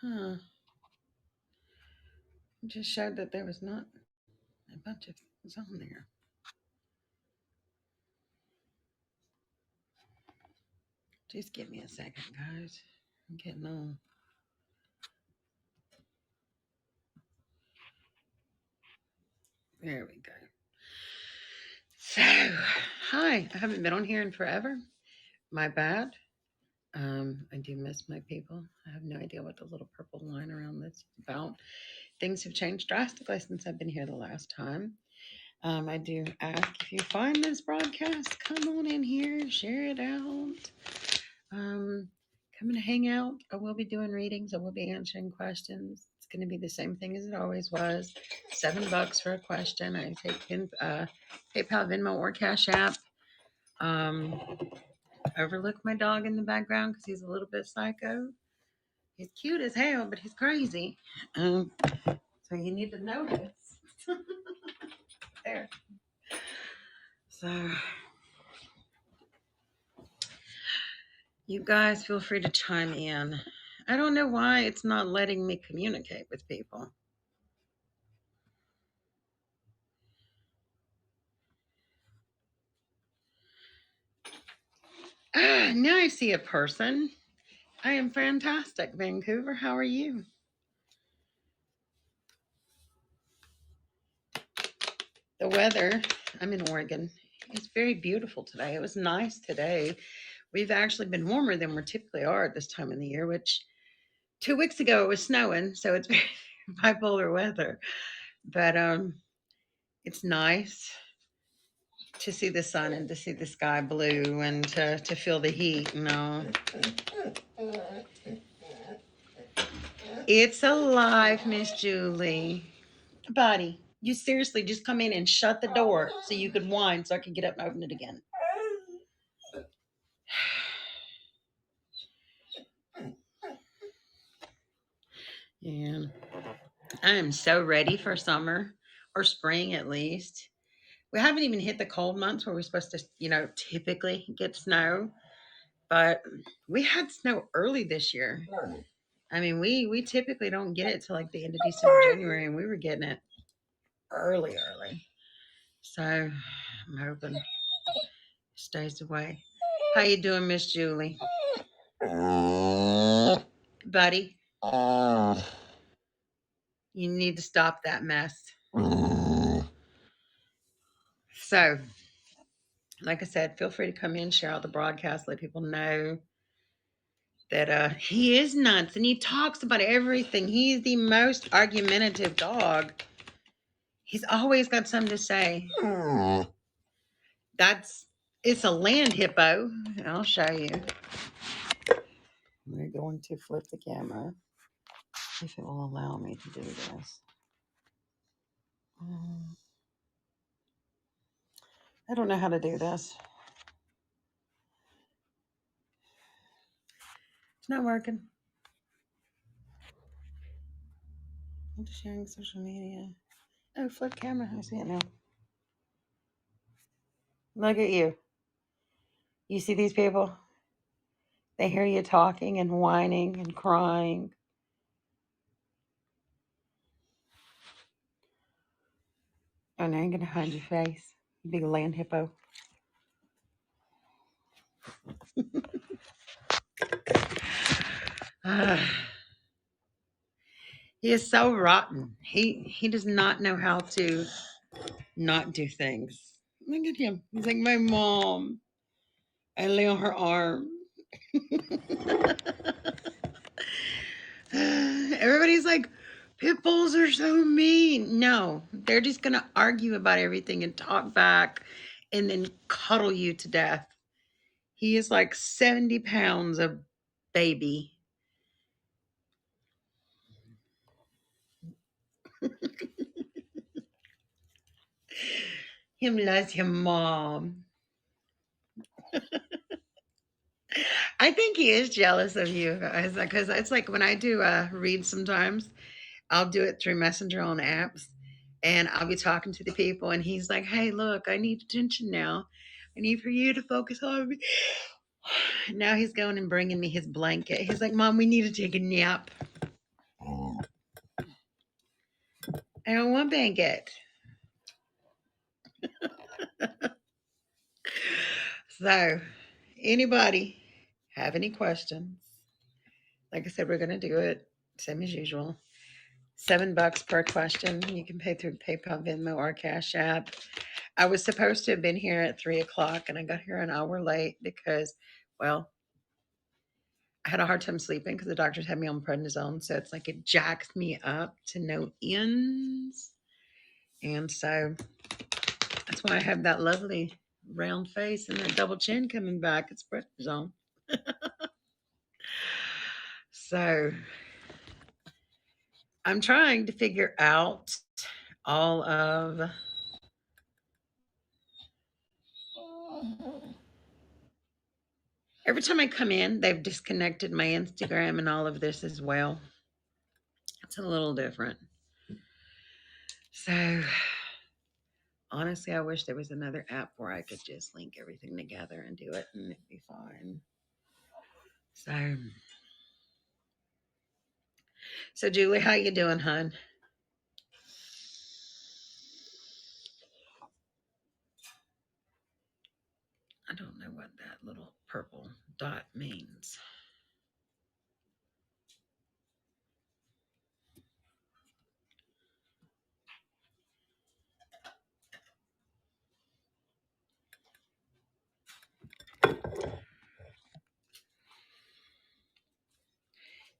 Huh. It just showed that there was not a bunch of things on there. Just give me a second, guys. I'm getting on. There we go. So, hi. I haven't been on here in forever. My bad. I do miss my people. I have no idea what the little purple line around this is about. Things have changed drastically since I've been here the last time. I do ask if you find this broadcast, come on in here, share it out. Come and hang out. I will be doing readings. I will be answering questions. It's going to be the same thing as it always was. $7 for a question. I take PayPal, Venmo, or Cash App. Overlook my dog in the background because he's a little bit psycho. He's cute as hell, but he's crazy. So you need to notice. There. So you guys feel free to chime in. I don't know why it's not letting me communicate with people. Now I see a person. I am fantastic, Vancouver. How are you? The weather, I'm in Oregon. It's very beautiful today. It was nice today. We've actually been warmer than we typically are at this time of the year, which 2 weeks ago it was snowing, so it's very bipolar weather. But it's nice to see the sun and to see the sky blue and to feel the heat. It's alive, Miss Julie. Buddy, you seriously just come in and shut the door so you could whine so I could get up and open it again. Yeah. I am so ready for summer or spring at least. We haven't even hit the cold months where we're supposed to, typically get snow, but we had snow early this year. I mean, we typically don't get it till like the end of December, January, and we were getting it early. So I'm hoping it stays away. How you doing, Miss Julie? Buddy, you need to stop that mess. So, like I said, feel free to come in, share out the broadcast, let people know that he is nuts and he talks about everything. He's the most argumentative dog. He's always got something to say. It's a land hippo. I'll show you. We're going to flip the camera if it will allow me to do this. I don't know how to do this. It's not working. I'm just sharing social media. Oh, flip camera. I see it now. Look at you. You see these people? They hear you talking and whining and crying. Oh, now you're going to hide your face. You big land hippo. He is so rotten. He does not know how to not do things. Look at him. He's like my mom. I lay on her arm. Everybody's like, pit bulls are so mean. No, they're just going to argue about everything and talk back and then cuddle you to death. He is like 70 pounds of baby. Him loves him mom. I think he is jealous of you guys because it's like when I do read sometimes, I'll do it through Messenger on apps and I'll be talking to the people and he's like, hey, look, I need attention now. I need for you to focus on me. Now he's going and bringing me his blanket. He's like, Mom, we need to take a nap. bank it. So, anybody have any questions? Like I said, we're going to do it same as usual. $7 per question. You can pay through PayPal, Venmo, or Cash App. I was supposed to have been here at 3 o'clock, and I got here an hour late because, well, I had a hard time sleeping because the doctors had me on prednisone. So it's like it jacks me up to no ends. And so that's why I have that lovely round face and that double chin coming back. It's prednisone. So I'm trying to figure out all of every time I come in, they've disconnected my Instagram and all of this as well. It's a little different. So honestly, I wish there was another app where I could just link everything together and do it and it'd be fine. So Julie, how you doing, hon? I don't know what that little purple dot means.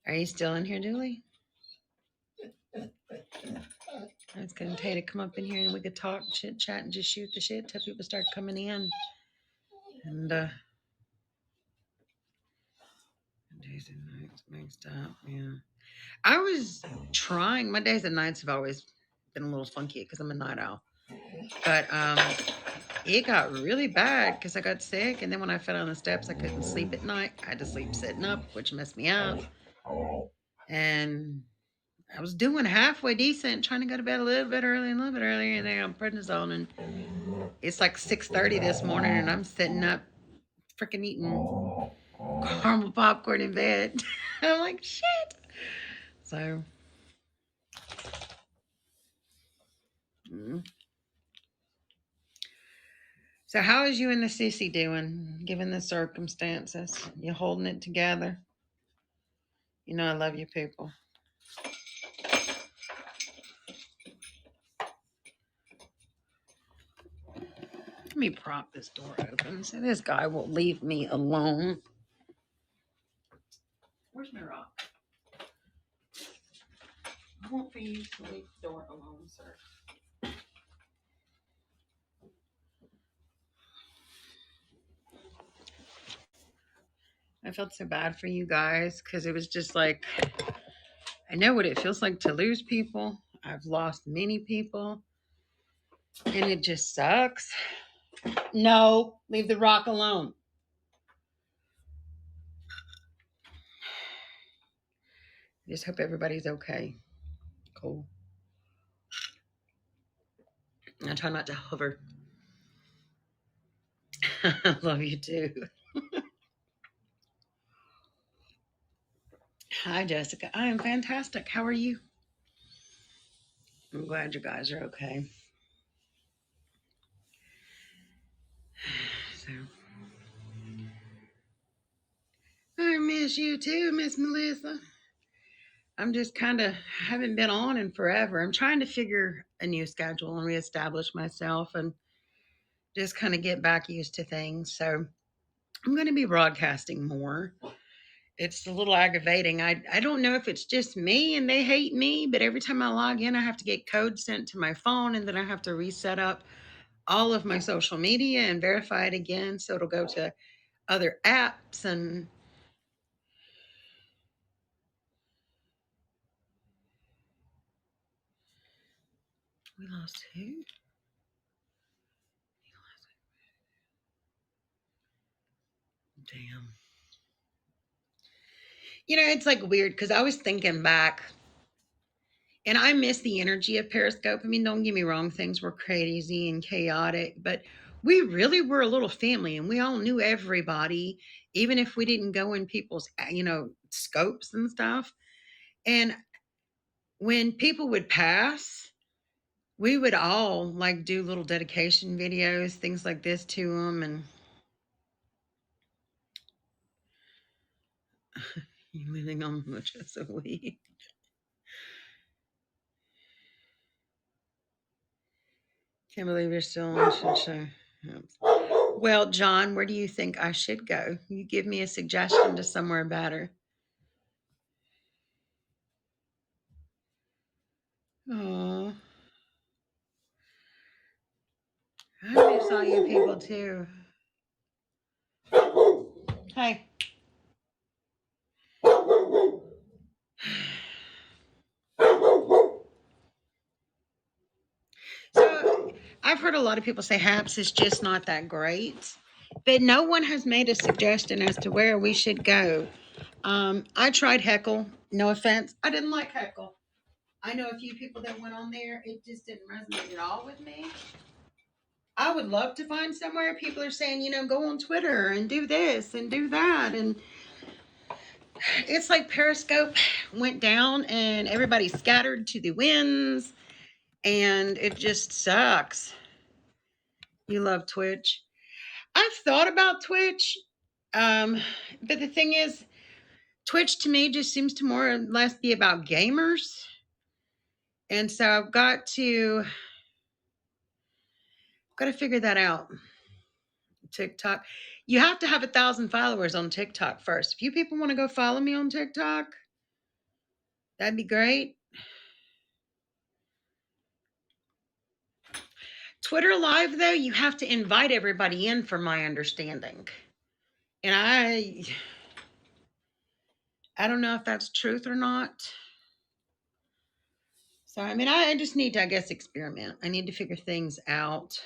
Are you still in here, Julie? I was going to tell you to come up in here and we could talk, chit chat, and just shoot the shit till people start coming in. And days and nights mixed up. Yeah, I was trying. My days and nights have always been a little funky because I'm a night owl. But it got really bad because I got sick, and then when I fell on the steps, I couldn't sleep at night. I had to sleep sitting up, which messed me up. And I was doing halfway decent, trying to go to bed a little bit early and a little bit earlier, and then I'm prednisone, and it's like 6:30 this morning, and I'm sitting up, freaking eating caramel popcorn in bed. I'm like, shit. So, mm. So how is you and the sissy doing, given the circumstances? You holding it together? You know I love you, people. Let me prop this door open so this guy will leave me alone. Where's my rock? I want for you to leave the door alone, sir. I felt so bad for you guys because it was just like, I know what it feels like to lose people. I've lost many people, and it just sucks. No, leave the rock alone. I just hope everybody's okay. Cool. I try not to hover. Love you too. Hi, Jessica. I am fantastic. How are you? I'm glad you guys are okay. So, I miss you too, Miss Melissa. I'm just kind of haven't been on in forever. I'm trying to figure a new schedule and reestablish myself and just kind of get back used to things. So, I'm going to be broadcasting more. It's a little aggravating. I don't know if it's just me and they hate me, but every time I log in, I have to get codes sent to my phone and then I have to reset up all of my social media and verify it again. So it'll go to other apps and we lost who? Damn. You know, it's like weird because I was thinking back and I miss the energy of Periscope. I mean, don't get me wrong, things were crazy and chaotic, but we really were a little family and we all knew everybody, even if we didn't go in people's, scopes and stuff. And when people would pass, we would all like do little dedication videos, things like this to them, and you're living on much as a week. Can't believe you're still on the show. Well, John, where do you think I should go? You give me a suggestion to somewhere better. Oh, I miss all you people too. Hey. So I've heard a lot of people say Haps is just not that great, but no one has made a suggestion as to where we should go. I tried Heckle. No offense, I didn't like Heckle. I know a few people that went on there. It just didn't resonate at all with me. I would love to find somewhere people are saying, go on Twitter and do this and do that. And it's like Periscope went down and everybody scattered to the winds and it just sucks. You love Twitch. I've thought about Twitch, but the thing is, Twitch to me just seems to more or less be about gamers. And so I've got to figure that out. TikTok. You have to have 1,000 followers on TikTok first. If you people want to go follow me on TikTok, that'd be great. Twitter Live, though, you have to invite everybody in, from my understanding. And I don't know if that's truth or not. So, I mean, I just need to, I guess, experiment. I need to figure things out.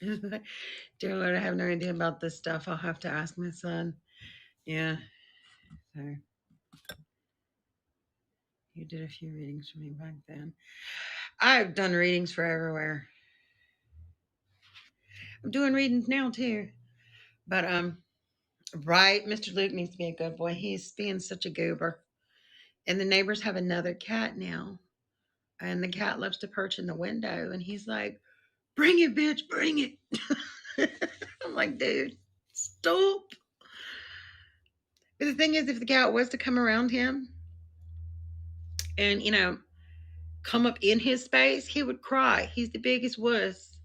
Dear Lord, I have no idea about this stuff. I'll have to ask my son. Yeah. So, you did a few readings for me back then. I've done readings for everywhere. I'm doing readings now too. But right, Mr. Luke needs to be a good boy. He's being such a goober. And the neighbors have another cat now. And the cat loves to perch in the window. And he's like, bring it, bitch, bring it. I'm like, dude, stop. But the thing is, if the cat was to come around him and, come up in his space, he would cry. He's the biggest wuss.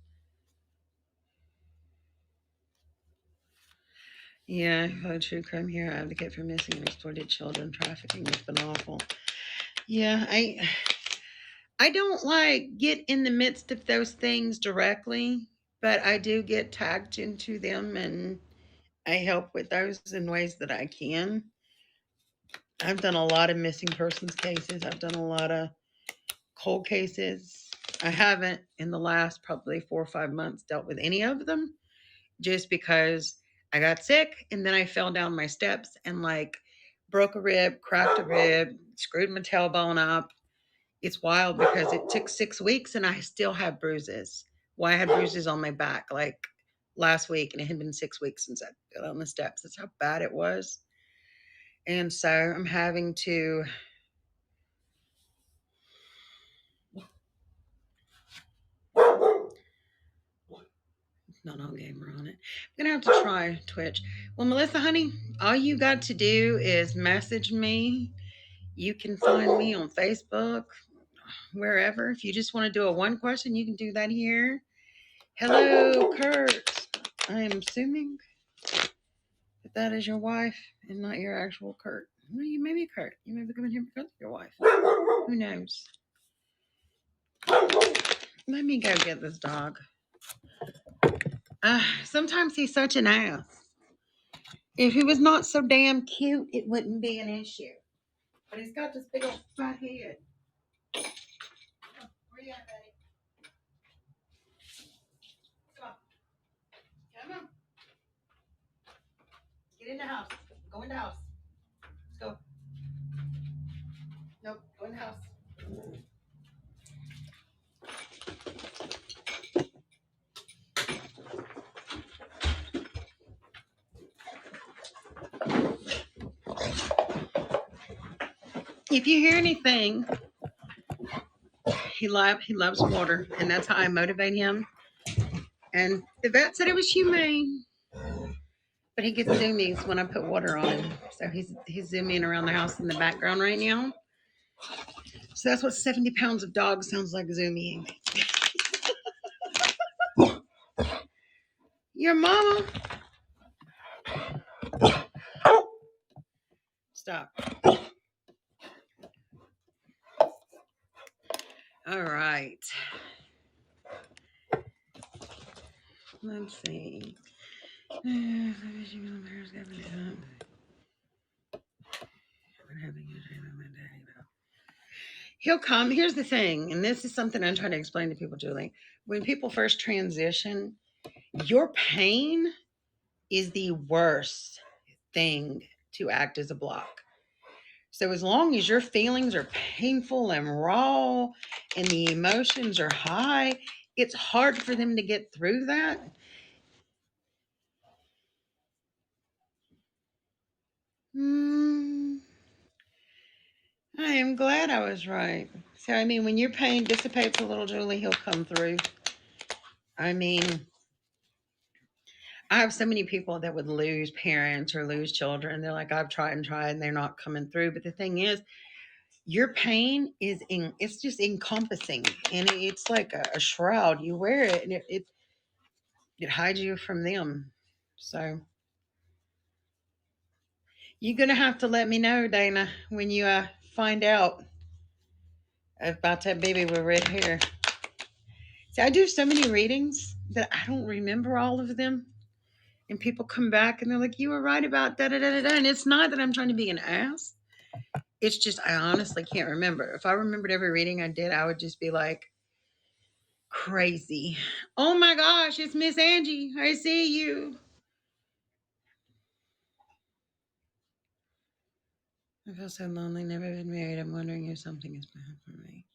Yeah, true crime hero advocate for missing and exploited children. Trafficking has been awful. Yeah, I don't get in the midst of those things directly, but I do get tagged into them and I help with those in ways that I can. I've done a lot of missing persons cases. I've done a lot of cold cases. I haven't in the last probably 4 or 5 months dealt with any of them just because I got sick and then I fell down my steps and broke a rib, cracked a rib, screwed my tailbone up. It's wild because it took 6 weeks and I still have bruises. Well, I had bruises on my back last week and it had been 6 weeks since I fell on the steps. That's how bad it was. And so I'm having to not all gamer on it. I'm gonna have to try Twitch. Well, Melissa, honey, all you got to do is message me. You can find me on Facebook, wherever. If you just want to do a one question, you can do that here. Hello, Kurt. I am assuming that is your wife and not your actual Kurt. Well, you may be Kurt. You may be coming here because of your wife. Who knows? Let me go get this dog. Sometimes he's such an ass. If he was not so damn cute, it wouldn't be an issue. But he's got this big old fat head. Where you at, buddy? Come on. Come on. Get in the house. Go in the house. Let's go. Nope. Go in the house. If you hear anything He loves water, and that's how I motivate him. And the vet said it was humane, but he gets zoomies when I put water on him. So he's zooming around the house in the background right now. So that's what 70 pounds of dog sounds like, zooming. Your mama. Stop. All right. Let's see. He'll come. Here's the thing, and this is something I'm trying to explain to people, Julie. When people first transition, your pain is the worst thing to act as a block. So as long as your feelings are painful and raw and the emotions are high, it's hard for them to get through that. I am glad I was right. So, I mean, when your pain dissipates a little, Julie, he'll come through. I mean, I have so many people that would lose parents or lose children. They're like, I've tried and tried, and they're not coming through. But the thing is, your pain it's just encompassing, and it's like a shroud. You wear it, and it hides you from them. So you're gonna have to let me know, Dana, when you find out about that baby with red hair. See, I do so many readings that I don't remember all of them. And people come back and they're like, you were right about da da da da da. And it's not that I'm trying to be an ass. It's just I honestly can't remember. If I remembered every reading I did, I would just be like crazy. Oh my gosh, it's Miss Angie. I see you. I feel so lonely, never been married. I'm wondering if something is bad for me.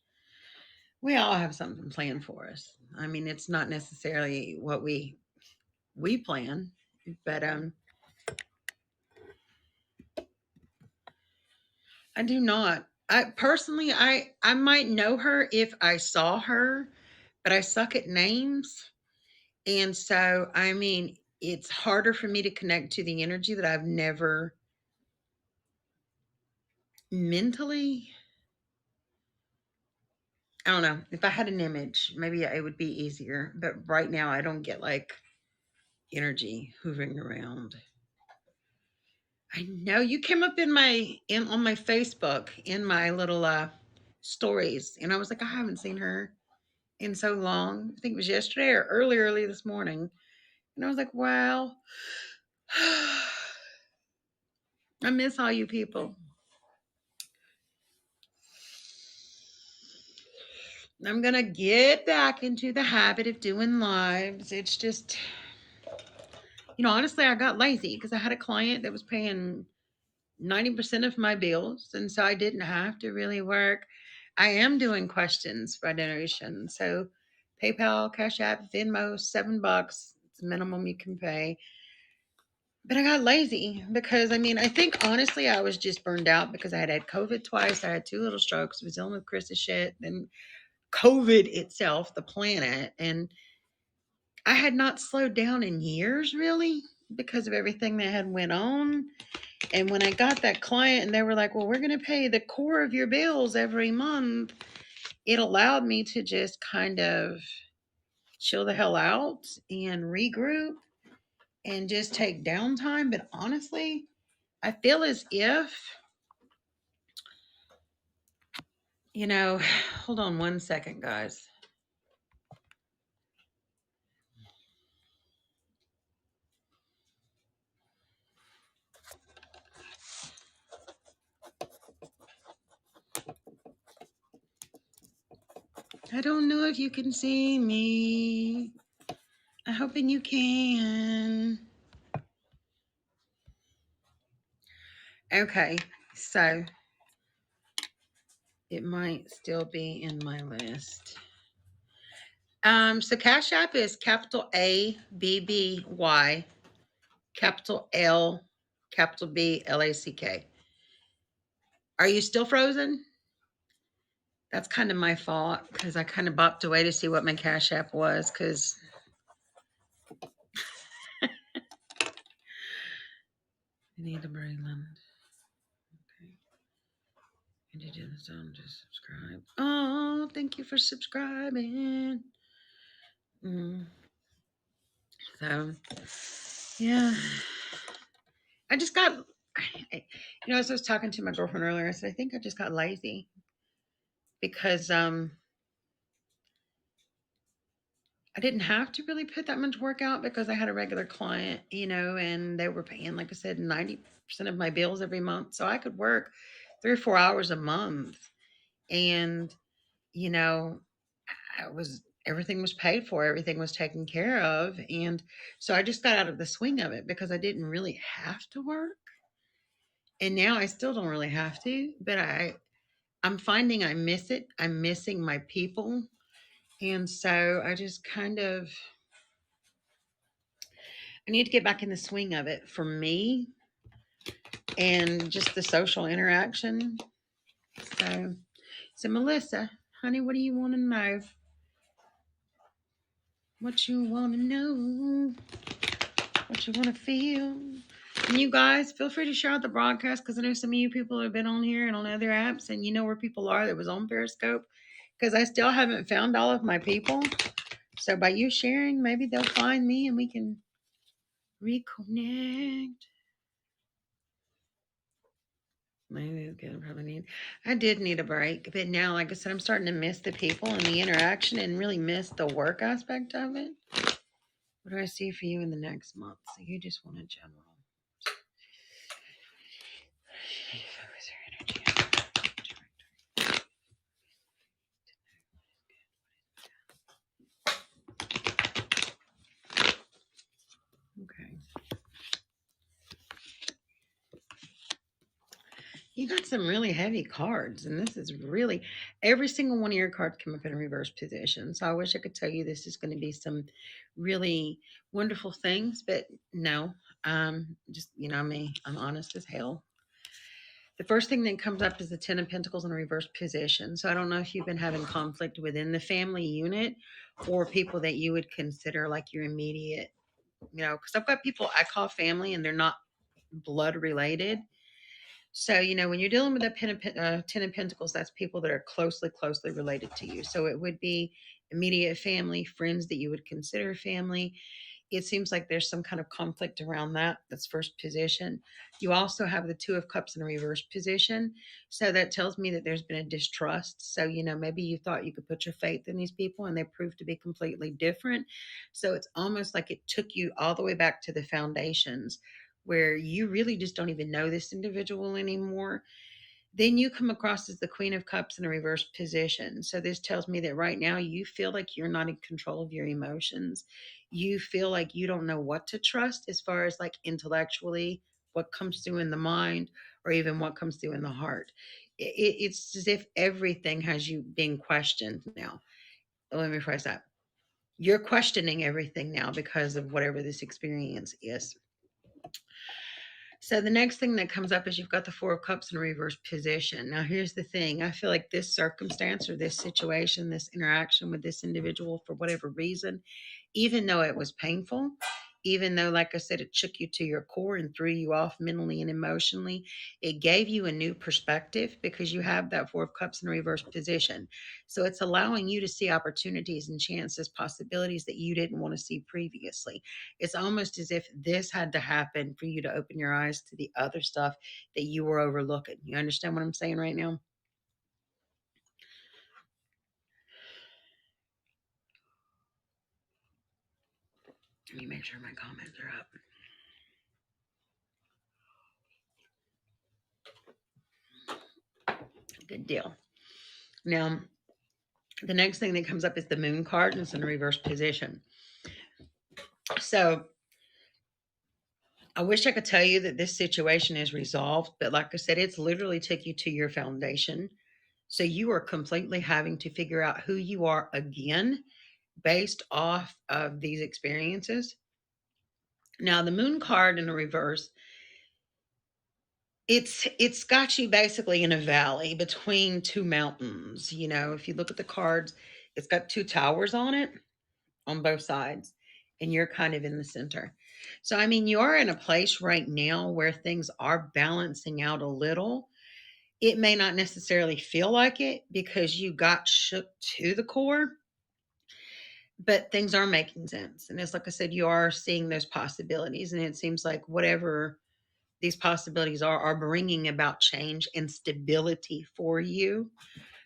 We all have something planned for us. I mean, it's not necessarily what we plan, but I do not. I personally, I might know her if I saw her, but I suck at names, and so I mean, it's harder for me to connect to the energy that I've never mentally. I don't know. If I had an image, maybe it would be easier. But right now, I don't get like energy hovering around. I know you came up in on my Facebook in my little stories, and I was like, I haven't seen her in so long. I think it was yesterday or early this morning. And I was like, wow, I miss all you people. I'm going to get back into the habit of doing lives. It's just, honestly, I got lazy because I had a client that was paying 90% of my bills. And so I didn't have to really work. I am doing questions by donation. So PayPal, Cash App, Venmo, $7. It's the minimum you can pay. But I got lazy because I mean, I think honestly, I was just burned out because I had COVID twice. I had two little strokes, was dealing with Chris's shit, and COVID itself, the planet. And I had not slowed down in years really because of everything that had went on. And when I got that client and they were like, well, we're going to pay the core of your bills every month, it allowed me to just kind of chill the hell out and regroup and just take downtime. But honestly, I feel as if, hold on one second, guys. I don't know if you can see me. I'm hoping you can. Okay, so it might still be in my list. So Cash App is capital A B B Y, capital L, capital B L A C K. Are you still frozen? That's kind of my fault because I kind of bopped away to see what my Cash App was because I need to bring them. Okay. And you didn't sound to subscribe. Oh, thank you for subscribing. Mm. So, yeah. I just got, as I was talking to my girlfriend earlier, I said, I think I just got lazy because I didn't have to really put that much work out because I had a regular client, and they were paying, like I said, 90% of my bills every month. So I could work 3 or 4 hours a month. And, you know, I was everything was paid for, everything was taken care of. And so I just got out of the swing of it because I didn't really have to work. And now I still don't really have to, but I'm finding I miss it. I'm missing my people. And so I just kind of I need to get back in the swing of it for me and just the social interaction. So, so Melissa, honey, what do you want to know? What you want to know? What you want to feel? And you guys, feel free to share out the broadcast because I know some of you people have been on here and on other apps, and you know where people are that was on Periscope. Because I still haven't found all of my people. So by you sharing, maybe they'll find me and we can reconnect. Maybe it's good. Probably need. I did need a break, but now, like I said, I'm starting to miss the people and the interaction, and really miss the work aspect of it. What do I see for you in the next month? So you just want a general. Okay. You got some really heavy cards, and this is really every single one of your cards come up in a reverse position. So I wish I could tell you this is going to be some really wonderful things, but no. Just me, I'm honest as hell. The first thing that comes up is the Ten of Pentacles in a reverse position. So I don't know if you've been having conflict within the family unit or people that you would consider like your immediate, because I've got people I call family and they're not blood related. So, when you're dealing with a Ten of Pentacles, that's people that are closely, closely related to you. So it would be immediate family, friends that you would consider family. It seems like there's some kind of conflict around that. That's first position. You also have the Two of Cups in a reverse position. So that tells me that there's been a distrust. So, maybe you thought you could put your faith in these people and they proved to be completely different. So it's almost like it took you all the way back to the foundations where you really just don't even know this individual anymore. Then you come across as the Queen of Cups in a reverse position. So this tells me that right now you feel like you're not in control of your emotions. You feel like you don't know what to trust as far as like intellectually, what comes through in the mind, or even what comes through in the heart. It's as if everything has you being questioned now. Let me rephrase that. You're questioning everything now because of whatever this experience is. So the next thing that comes up is you've got the Four of Cups in reverse position. Now, here's the thing. I feel like this circumstance or this situation, this interaction with this individual, for whatever reason, even though it was painful, even though, like I said, it shook you to your core and threw you off mentally and emotionally, it gave you a new perspective because you have that Four of Cups in reverse position. So it's allowing you to see opportunities and chances, possibilities that you didn't want to see previously. It's almost as if this had to happen for you to open your eyes to the other stuff that you were overlooking. You understand what I'm saying right now? Let me make sure my comments are up. Good deal. Now, the next thing that comes up is the Moon card, and it's in a reverse position. So I wish I could tell you that this situation is resolved, but like I said, it's literally took you to your foundation. So you are completely having to figure out who you are again based off of these experiences. Now, the Moon card in a reverse It's got you basically in a valley between two mountains. You know, if you look at the cards, it's got two towers on it on both sides, and you're kind of in the center. So, I mean, you're in a place right now where things are balancing out a little. It may not necessarily feel like it because you got shook to the core, but things are making sense. And it's like I said, you are seeing those possibilities. And it seems like whatever these possibilities are bringing about change and stability for you.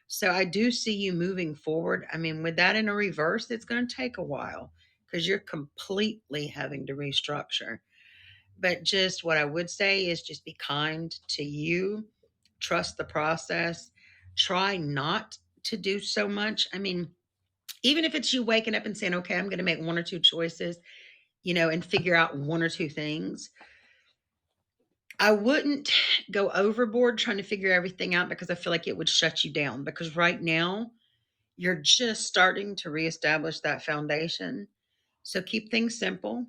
So I do see you moving forward. I mean, with that in a reverse, it's going to take a while because you're completely having to restructure. But just what I would say is just be kind to you, trust the process, try not to do so much. I mean, even if it's you waking up and saying, okay, I'm going to make one or two choices, and figure out one or two things. I wouldn't go overboard trying to figure everything out because I feel like it would shut you down. Because right now, you're just starting to reestablish that foundation. So keep things simple.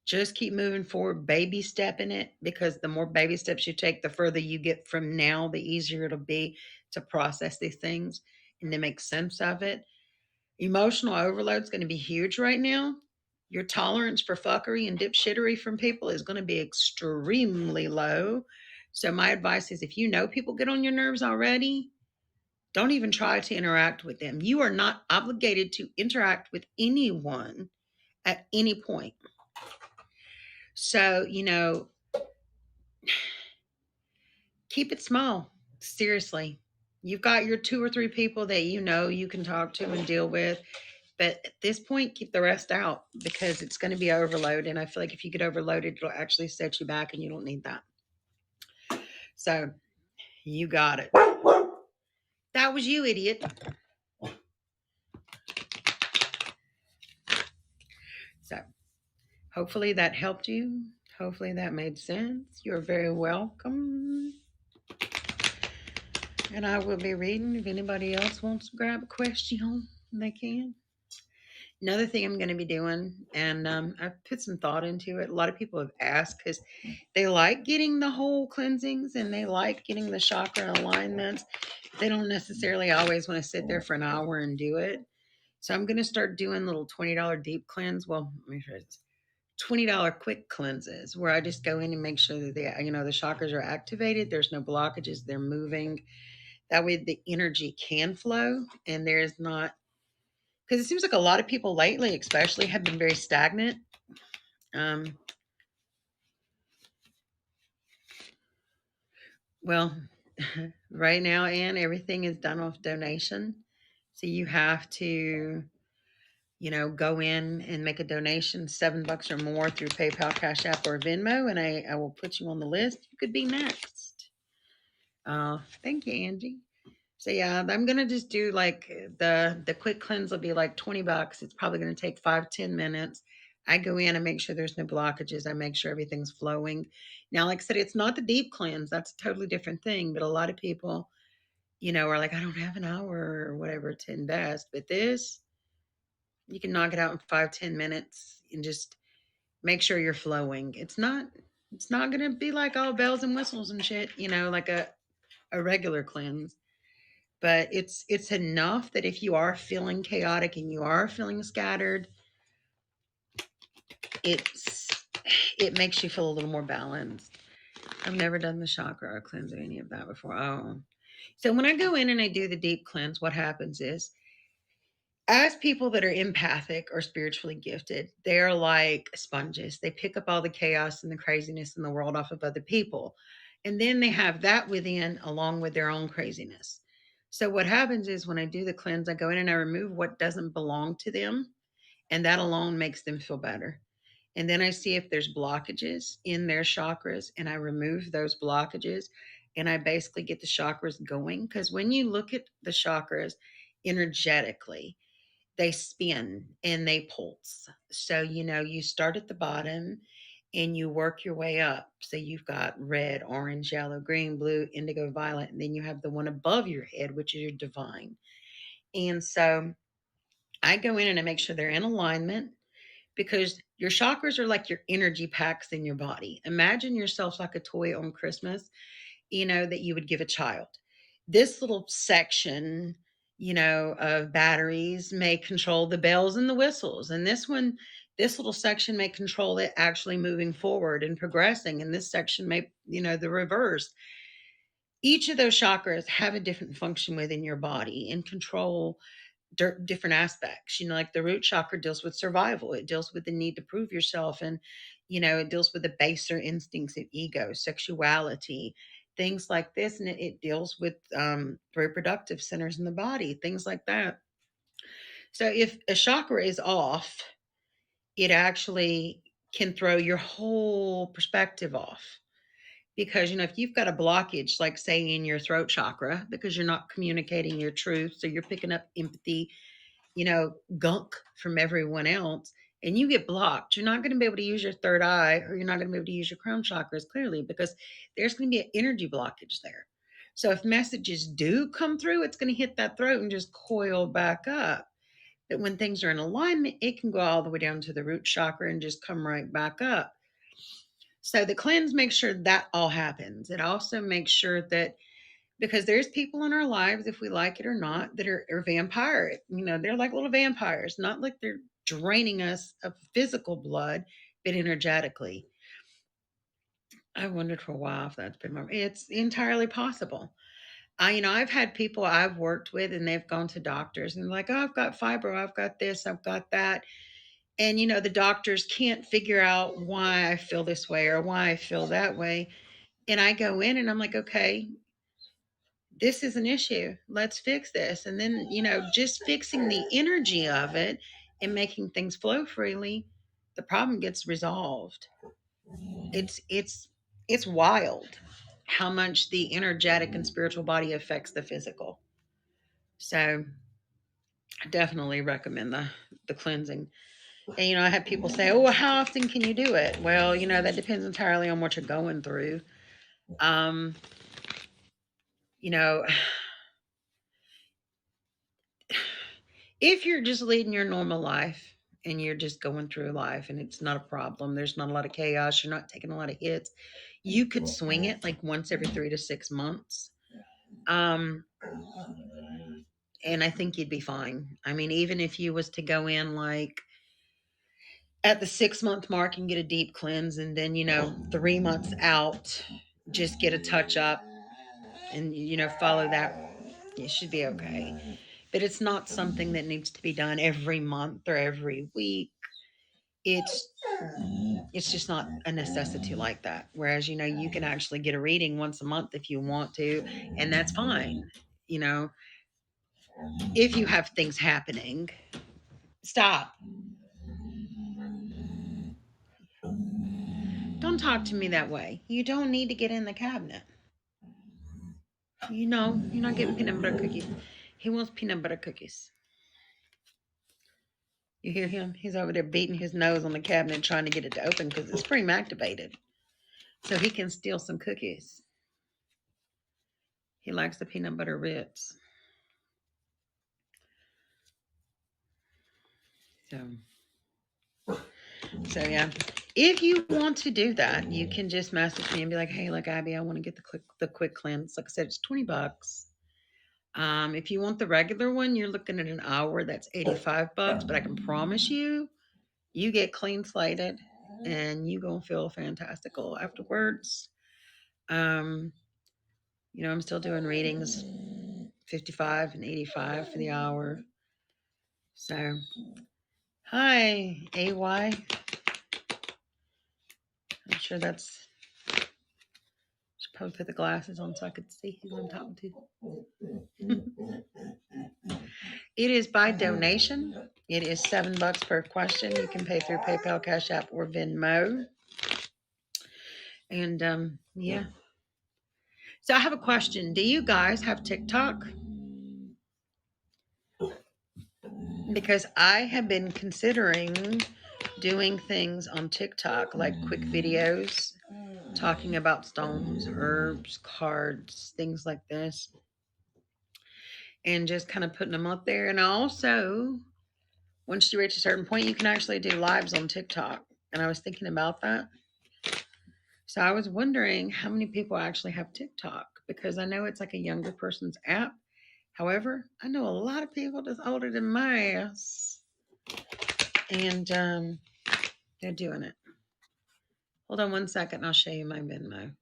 Just keep moving forward, baby stepping it, because the more baby steps you take, the further you get from now, the easier it'll be to process these things and to make sense of it. Emotional overload is going to be huge right now. Your tolerance for fuckery and dipshittery from people is going to be extremely low. So, my advice is if you know people get on your nerves already, don't even try to interact with them. You are not obligated to interact with anyone at any point. So, keep it small. Seriously. You've got your two or three people that you can talk to and deal with. But at this point, keep the rest out because it's going to be overload. And I feel like if you get overloaded, it'll actually set you back and you don't need that. So you got it. That was you, idiot. So hopefully that helped you. Hopefully that made sense. You're very welcome. And I will be reading. If anybody else wants to grab a question, they can. Another thing I'm going to be doing, and I've put some thought into it. A lot of people have asked because they like getting the whole cleansings and they like getting the chakra alignments. They don't necessarily always want to sit there for an hour and do it. So I'm going to start doing little $20 deep cleanse. Well, let me try this. $20 quick cleanses where I just go in and make sure that the chakras are activated. There's no blockages. They're moving. That way the energy can flow and there's not, because it seems like a lot of people lately, especially, have been very stagnant. Um, well, right now, Anne, everything is done off donation. So you have to, go in and make a donation, $7 or more through PayPal, Cash App, or Venmo, and I will put you on the list. You could be next. Thank you, Angie. So yeah, I'm gonna just do like the quick cleanse will be like $20. It's probably gonna take 5-10 minutes. I go in and make sure there's no blockages. I make sure everything's flowing. Now, like I said, it's not the deep cleanse. That's a totally different thing. But a lot of people, are like, I don't have an hour or whatever to invest. But this, you can knock it out in 5-10 minutes and just make sure you're flowing. It's not gonna be like all bells and whistles and shit, like a regular cleanse, but it's enough that if you are feeling chaotic and you are feeling scattered, it's it makes you feel a little more balanced. I've never done the chakra or cleanse or any of that before. Oh, so when I go in and I do the deep cleanse, what happens is, as people that are empathic or spiritually gifted, they're like sponges. They pick up all the chaos and the craziness in the world off of other people. And then they have that within along with their own craziness. So what happens is when I do the cleanse, I go in and I remove what doesn't belong to them. And that alone makes them feel better. And then I see if there's blockages in their chakras and I remove those blockages and I basically get the chakras going. Because when you look at the chakras energetically, they spin and they pulse. So, you start at the bottom and you work your way up. So you've got red, orange, yellow, green, blue, indigo, violet, and then you have the one above your head, which is your divine. And so I go in and I make sure they're in alignment. because your chakras are like your energy packs in your body. Imagine yourself like a toy on Christmas, that you would give a child. This little section, of batteries may control the bells and the whistles. And this little section may control it actually moving forward and progressing. And this section may, the reverse. Each of those chakras have a different function within your body and control different aspects. Like the root chakra deals with survival, it deals with the need to prove yourself, and it deals with the baser instincts of ego, sexuality, things like this. And it deals with reproductive centers in the body, things like that. So if a chakra is off, it actually can throw your whole perspective off. Because if you've got a blockage, like say in your throat chakra, because you're not communicating your truth, so you're picking up empathy, gunk from everyone else, and you get blocked, you're not going to be able to use your third eye, or you're not going to be able to use your crown chakras clearly, because there's going to be an energy blockage there. So if messages do come through, it's going to hit that throat and just coil back up. But when things are in alignment, it can go all the way down to the root chakra and just come right back up. So the cleanse makes sure that all happens. It also makes sure that, because there's people in our lives, if we like it or not, that are vampire. They're like little vampires, not like they're draining us of physical blood, but energetically. I wondered for a while if that's been it's entirely possible. I've had people I've worked with, and they've gone to doctors and like, oh, I've got fibro, I've got this, I've got that. And the doctors can't figure out why I feel this way or why I feel that way. And I go in and I'm like, okay, this is an issue. Let's fix this. And then, just fixing the energy of it and making things flow freely, the problem gets resolved. It's wild how much the energetic and spiritual body affects the physical. So I definitely recommend the cleansing. And I have people say, "Oh, well, how often can you do it?" Well, that depends entirely on what you're going through. Um, you know, if you're just leading your normal life and you're just going through life and it's not a problem, there's not a lot of chaos, you're not taking a lot of hits, you could swing it like once every 3 to 6 months. Um, and I think you'd be fine. I mean, even if you was to go in like at the 6 month mark and get a deep cleanse, and then 3 months out, just get a touch up and follow that, you should be okay. But it's not something that needs to be done every month or every week. It's just not a necessity like that. Whereas you can actually get a reading once a month if you want to, and that's fine. you know if you have things happening, stop. Don't talk to me that way. You don't need to get in the cabinet. You're not getting peanut butter cookies. He wants peanut butter cookies. You hear him? He's over there beating his nose on the cabinet trying to get it to open because it's spring activated, so he can steal some cookies. He likes the peanut butter Ritz. So yeah, if you want to do that, you can just message me and be like, "Hey, look, Abby, I want to get the quick cleanse." Like I said, it's $20. If you want the regular one, you're looking at an hour. That's $85. But I can promise you, you get clean slated, and you gonna feel fantastical afterwards. Um, I'm still doing readings, 55 and 85 for the hour. So, hi, AY. I'm sure that's. Should probably put the glasses on so I could see who I'm talking to. It is by donation. It is $7 per question. You can pay through PayPal, Cash App, or Venmo. And yeah. So I have a question. Do you guys have TikTok? Because I have been considering doing things on TikTok, like quick videos talking about stones, herbs, cards, things like this, and just kind of putting them up there. And I also once you reach a certain point, you can actually do lives on TikTok. And I was thinking about that. So I was wondering how many people actually have TikTok because I know it's like a younger person's app. However, I know a lot of people that's older than my ass, and they're doing it. Hold on one second, I'll show you my Venmo.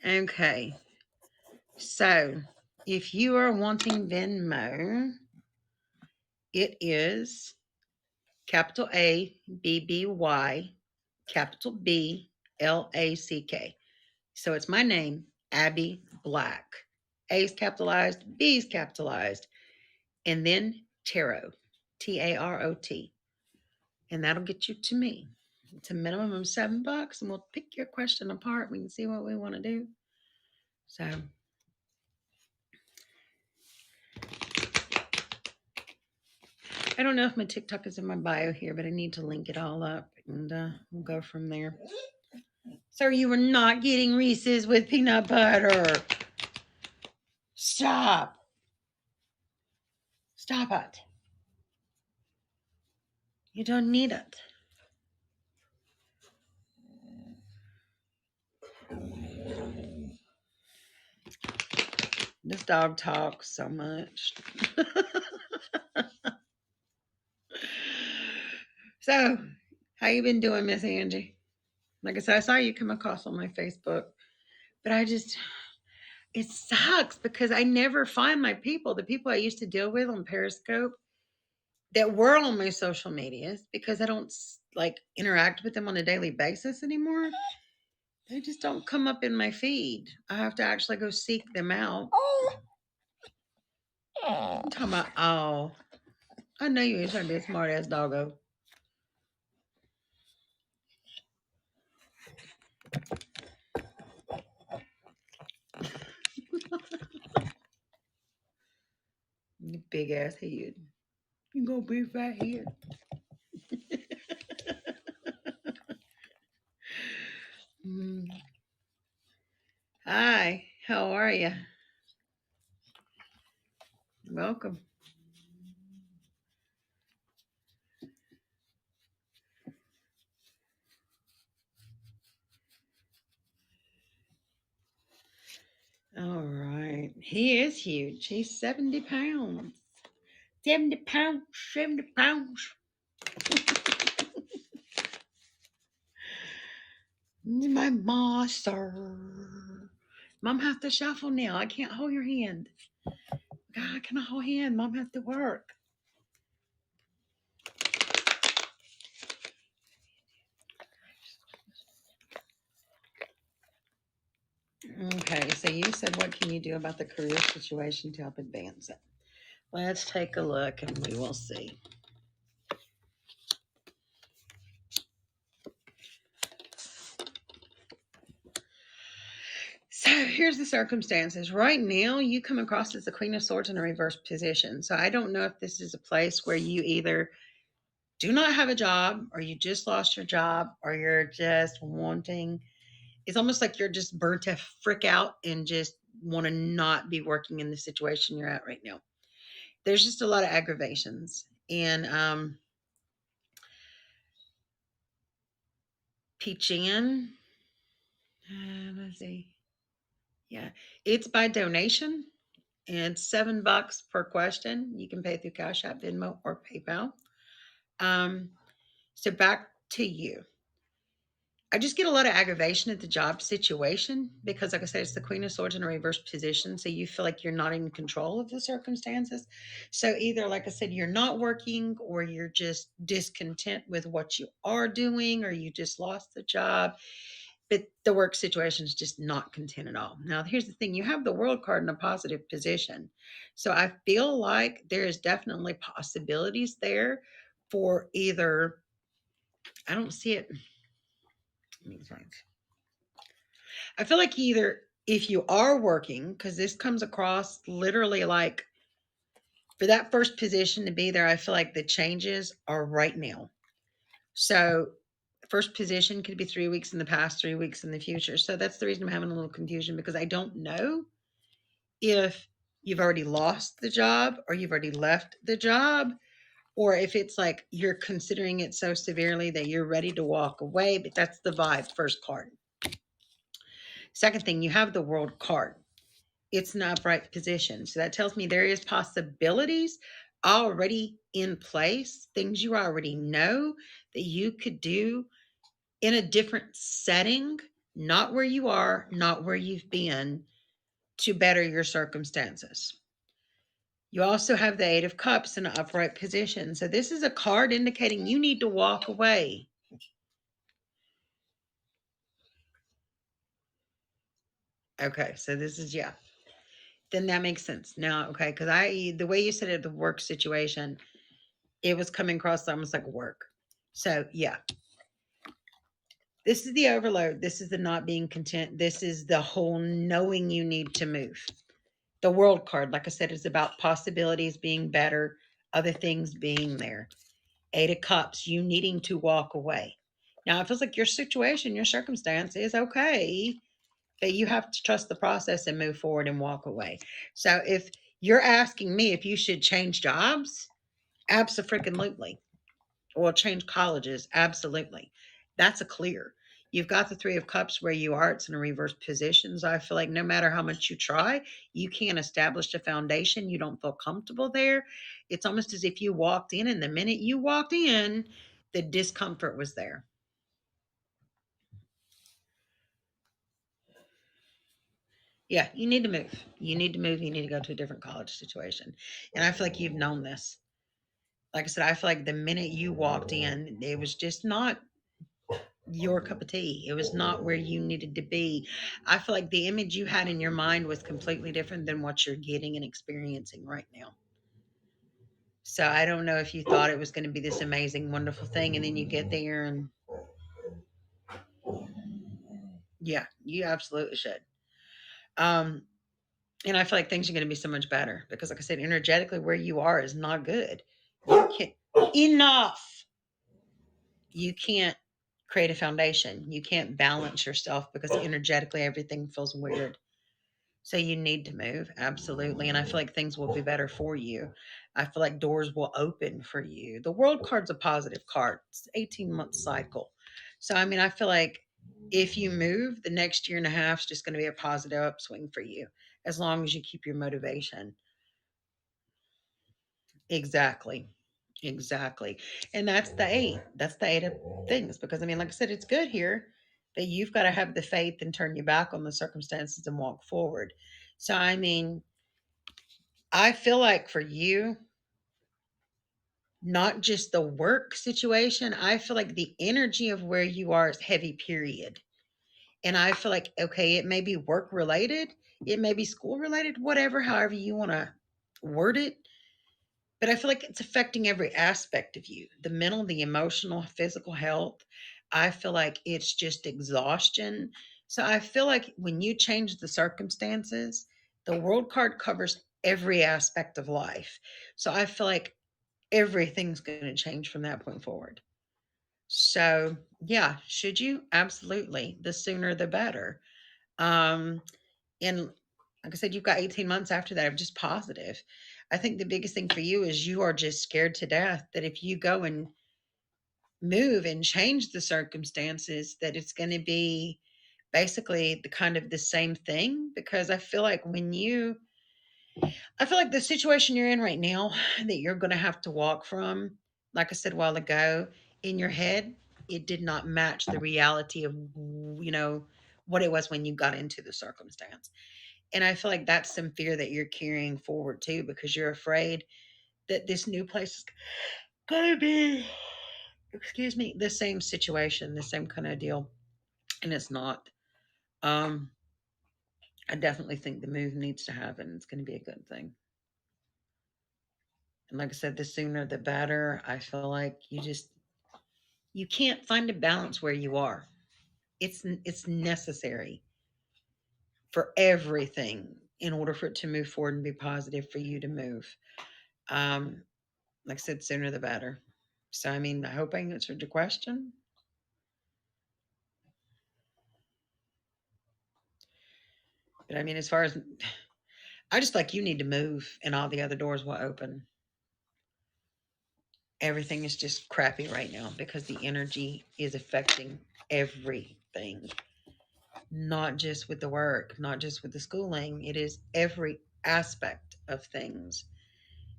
Okay, so if you are wanting Venmo, it is capital A B B Y, capital B L-A-C-K. So it's my name, Abby Black. A is capitalized, B is capitalized, and then Tarot, Tarot. And that'll get you to me. It's a minimum of $7, and we'll pick your question apart. We can see what we want to do. So I don't know if my TikTok is in my bio here, but I need to link it all up, and we'll go from there. Sir, you were not getting Reese's with peanut butter. Stop. Stop it. You don't need it. This dog talks so much. So, how you been doing, Miss Angie? Like I said, I saw you come across on my Facebook, but it sucks because I never find my people, the people I used to deal with on Periscope that were on my social medias because I don't like interact with them on a daily basis anymore. They just don't come up in my feed. I have to actually go seek them out. I'm talking about, oh, I know you ain't trying to be a smart ass doggo. You big ass head. You gonna be fat head. Mm. Hi, how are you? Welcome. All right. He is huge. He's 70 pounds. 70 pounds. 70 pounds. My monster. Mom has to shuffle now. I can't hold your hand. God, I cannot hold hand. Mom has to work. Okay, so you said what can you do about the career situation to help advance it? Let's take a look and we will see. So here's the circumstances. Right now, you come across as the Queen of Swords in a reverse position. So I don't know if this is a place where you either do not have a job or you just lost your job or you're just wanting, it's almost like you're just burnt to frick out and just want to not be working in the situation you're at right now. There's just a lot of aggravations. And Peachin, let's see. Yeah, it's by donation. And $7 per question. You can pay through Cash App, Venmo, or PayPal. Um, so back to you. I just get a lot of aggravation at the job situation because, like I said, it's the Queen of Swords in a reverse position. So you feel like you're not in control of the circumstances. So either, like I said, you're not working or you're just discontent with what you are doing or you just lost the job. But the work situation is just not content at all. Now, here's the thing, you have the world card in a positive position. So I feel like there is definitely possibilities there for either, I don't see it. I feel like either if you are working, because this comes across literally like for that first position to be there, I feel like the changes are right now. So first position could be 3 weeks in the past, 3 weeks in the future. So that's the reason I'm having a little confusion, because I don't know if you've already lost the job or you've already left the job, or if it's like you're considering it so severely that you're ready to walk away. But that's the vibe, first card. Second thing, you have the world card. It's an upright position. So that tells me there is possibilities already in place, things you already know that you could do in a different setting, not where you are, not where you've been, to better your circumstances. You also have the Eight of Cups in an upright position. So this is a card indicating you need to walk away. Okay, so this is, yeah. Then that makes sense. Now, okay, because the way you said it, the work situation, it was coming across almost like work. So yeah, this is the overload. This is the not being content. This is the whole knowing you need to move. The world card, like I said, is about possibilities being better, other things being there. Eight of Cups, you needing to walk away. Now, it feels like your situation, your circumstance is okay, but you have to trust the process and move forward and walk away. So if you're asking me if you should change jobs, absolutely. Or change colleges, absolutely. That's a clear. You've got the Three of Cups where you are. It's in a reverse position. So I feel like no matter how much you try, you can't establish a foundation. You don't feel comfortable there. It's almost as if you walked in, and the minute you walked in, the discomfort was there. Yeah, you need to move. You need to move. You need to go to a different college situation. And I feel like you've known this. Like I said, I feel like the minute you walked in, it was just not your cup of tea. It was not where you needed to be. I feel like the image you had in your mind was completely different than what you're getting and experiencing right now. So I don't know if you thought it was going to be this amazing, wonderful thing, and then you get there and yeah, you absolutely should. Um, and I feel like things are going to be so much better because, like I said, energetically, where you are is not good. You can't enough. You can't create a foundation. You can't balance yourself because energetically everything feels weird. So you need to move, absolutely. And I feel like things will be better for you. I feel like doors will open for you. The world card's a positive card. It's an 18-month cycle. So I mean, I feel like if you move, the next year and a half is just going to be a positive upswing for you as long as you keep your motivation. Exactly. Exactly. And that's the eight. That's the eight of things. Because I mean, like I said, it's good here, but you've got to have the faith and turn your back on the circumstances and walk forward. So I mean, I feel like for you, not just the work situation, I feel like the energy of where you are is heavy, period. And I feel like, okay, it may be work related, it may be school related, whatever, however you want to word it. But I feel like it's affecting every aspect of you, the mental, the emotional, physical health. I feel like it's just exhaustion. So I feel like when you change the circumstances, the world card covers every aspect of life. So I feel like everything's going to change from that point forward. So, yeah, should you? Absolutely. The sooner the better. Um, and like I said, you've got 18 months after that of just positive. I think the biggest thing for you is you are just scared to death that if you go and move and change the circumstances, that it's going to be basically the kind of the same thing. Because I feel like the situation you're in right now that you're going to have to walk from, like I said a while ago, in your head, it did not match the reality of, what it was when you got into the circumstance. And I feel like that's some fear that you're carrying forward too, because you're afraid that this new place is going to be, excuse me, the same situation, the same kind of deal. And it's not. Um, I definitely think the move needs to happen. It's going to be a good thing. And like I said, the sooner the better. I feel like you can't find a balance where you are. It's necessary for everything in order for it to move forward and be positive for you to move. Um, like I said, sooner the better. So, I mean, I hope I answered your question. But I mean, as far as I just like you need to move and all the other doors will open. Everything is just crappy right now because the energy is affecting everything, not just with the work, not just with the schooling. It is every aspect of things.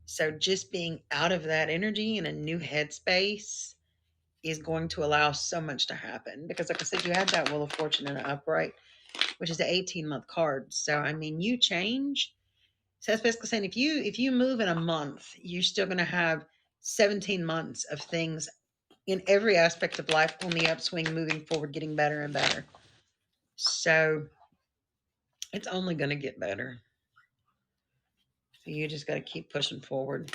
So just being out of that energy in a new headspace is going to allow so much to happen. Because like I said, you had that Wheel of Fortune in an upright, which is an 18-month card. So I mean you change. So that's basically saying if you move in a month, you're still gonna have 17 months of things in every aspect of life on the upswing, moving forward, getting better and better. So it's only gonna get better. So you just gotta keep pushing forward.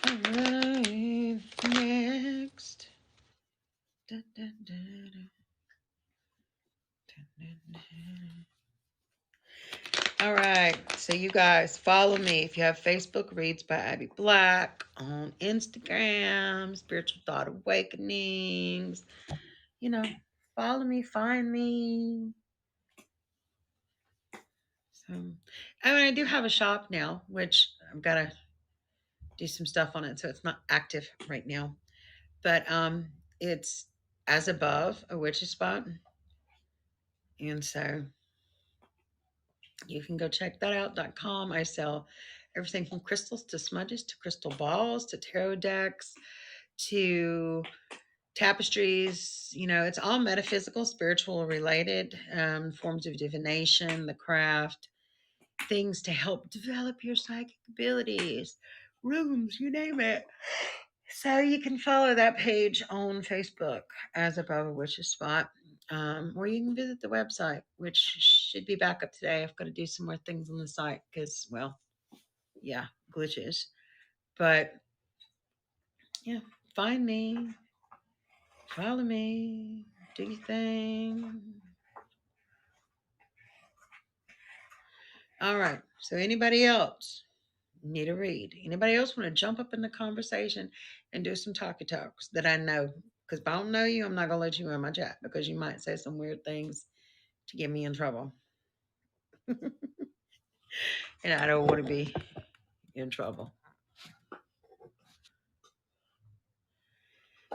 All right, next. Da, da, da, da. All right, so you guys follow me. If you have Facebook, Reads by Abby Black. On Instagram, Spiritual Thought Awakenings. You know, follow me, find me. So, I mean, I do have a shop now, which I've got to do some stuff on it, so it's not active right now. But it's as above a witch's spot, and so you can go check that out.com. I sell everything from crystals to smudges to crystal balls to tarot decks to tapestries. You know, it's all metaphysical, spiritual related, forms of divination, the craft, things to help develop your psychic abilities, rooms, you name it. So you can follow that page on Facebook as above a witch's spot. Or you can visit the website, which should be back up today. I've got to do some more things on the site because, well, yeah, glitches. But yeah, find me, follow me, do your thing. All right. So anybody else need a read? Anybody else want to jump up in the conversation and do some talky talks that I know? Because if I don't know you, I'm not gonna let you in my chat because you might say some weird things to get me in trouble. And I don't want to be in trouble.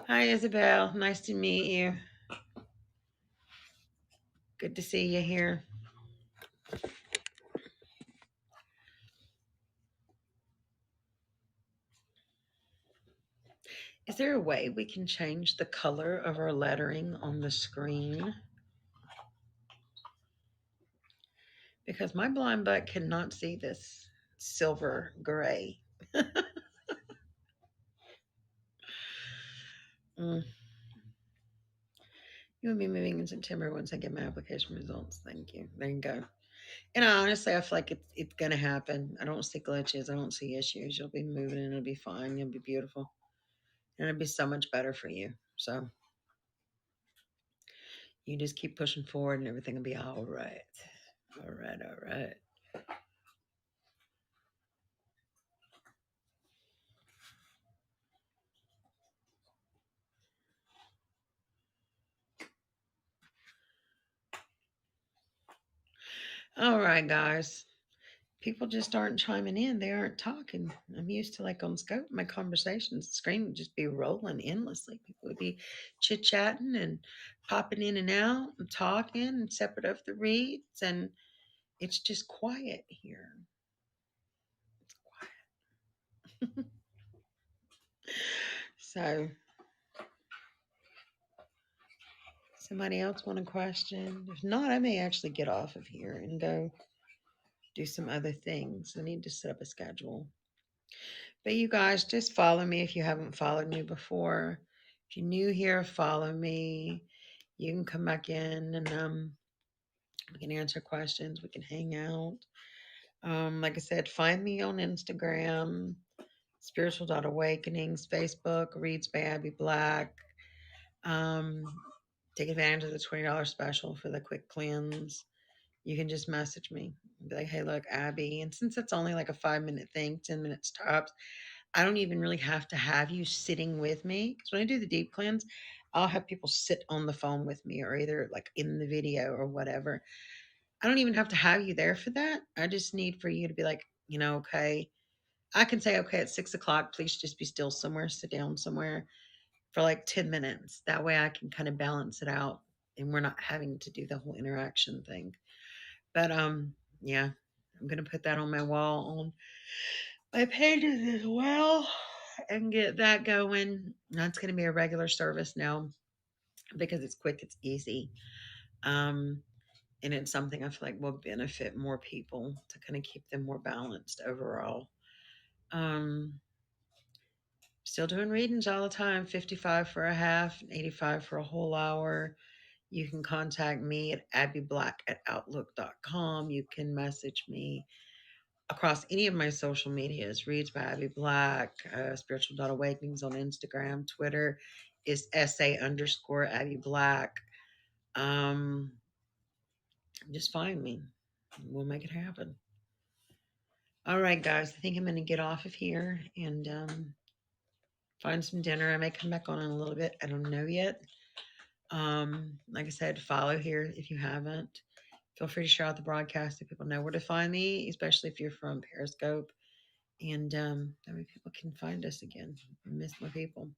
Hi, Isabel. Nice to meet you. Good to see you here. Is there a way we can change the color of our lettering on the screen? Because my blind butt cannot see this silver gray. Mm. You will be moving in September once I get my application results. Thank you. There you go. And honestly, I feel like it's going to happen. I don't see glitches. I don't see issues. You'll be moving and it'll be fine. You'll be beautiful. And it'll be so much better for you. So you just keep pushing forward and everything will be all right. All right. All right. All right, guys. People just aren't chiming in. They aren't talking. I'm used to like on Scope, my conversations, the screen would just be rolling endlessly. People would be chit chatting and popping in and out and talking and separate of the reads. And it's just quiet here. It's quiet. So, somebody else want a question? If not, I may actually get off of here and go do some other things. I need to set up a schedule. But you guys, just follow me if you haven't followed me before. If you're new here, follow me. You can come back in and we can answer questions. We can hang out. Like I said, find me on Instagram, spiritual.awakenings, Facebook, Reads by Abby Black. Um, take advantage of the $20 special for the quick cleanse. You can just message me. Be like, hey, look, Abby. And since it's only like a 5 minute thing, 10 minutes tops, I don't even really have to have you sitting with me. Because when I do the deep cleanse, I'll have people sit on the phone with me or either like in the video or whatever. I don't even have to have you there for that. I just need for you to be like, okay. I can say, okay, at 6 o'clock, please just be still somewhere, sit down somewhere for like 10 minutes. That way I can kind of balance it out and we're not having to do the whole interaction thing. But yeah, I'm gonna put that on my wall on my pages as well and get that going. That's gonna be a regular service now because it's quick, it's easy. Um, and it's something I feel like will benefit more people to kind of keep them more balanced overall. Um, Still doing readings all the time, 55 for a half, 85 for a whole hour. You can contact me at abbyblack@outlook.com. You can message me across any of my social medias, Reads by Abby Black, Spiritual Awakenings on Instagram. Twitter is SA_Abby Black. Um, just find me. We'll make it happen. All right, guys. I think I'm going to get off of here and find some dinner. I may come back on in a little bit. I don't know yet. Like I said, follow here if you haven't. Feel free to share out the broadcast so people know where to find me, especially if you're from Periscope. And that way people can find us again. I miss my people.